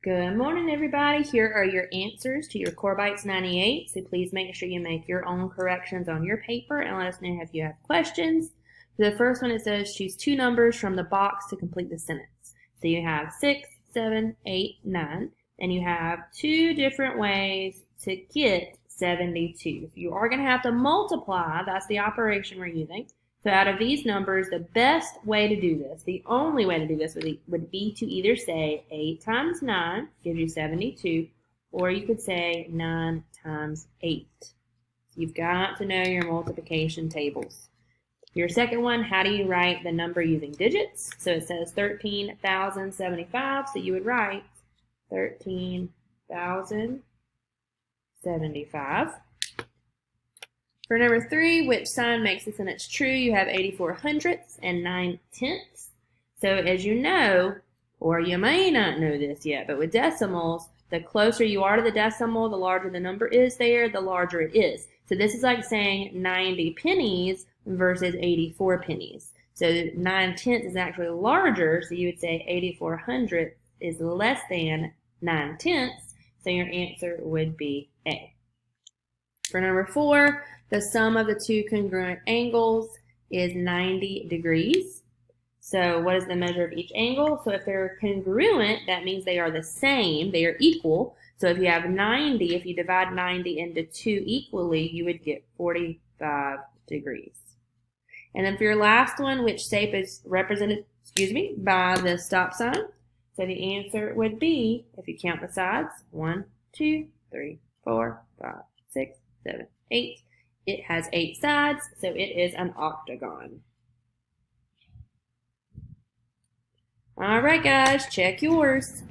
Good morning, everybody. Here are your answers to your Core Bites 98. So please make sure you make your own corrections on your paper and let us know if you have questions. For the first one, it says choose two numbers from the box to complete the sentence. So you have 6, 7, 8, 9, and you have two different ways to get 72. You are going to have to multiply. That's the operation we're using. So out of these numbers, the best way to do this, the only way to do this would be to either say 8 times 9 gives you 72, or you could say 9 times 8. You've got to know your multiplication tables. Your second one, how do you write the number using digits? So it says 13,075, so you would write 13,075. For number 3, which sign makes the sentence true? You have 84 hundredths and 9 tenths. So as you know, or you may not know this yet, but with decimals, the closer you are to the decimal, the larger the number is there, the larger it is. So this is like saying 90 pennies versus 84 pennies. So 9 tenths is actually larger, so you would say 84 hundredths is less than 9 tenths, so your answer would be A. For number 4, the sum of the two congruent angles is 90 degrees. So what is the measure of each angle? So if they're congruent, that means they are the same, they are equal. So if you have 90, if you divide 90 into 2 equally, you would get 45 degrees. And then for your last one, which shape is represented, by the stop sign? So the answer would be, if you count the sides, 1, 2, 3, 4, 5, 6, 7, 8. It has 8 sides, so it is an octagon. All right, guys, check yours.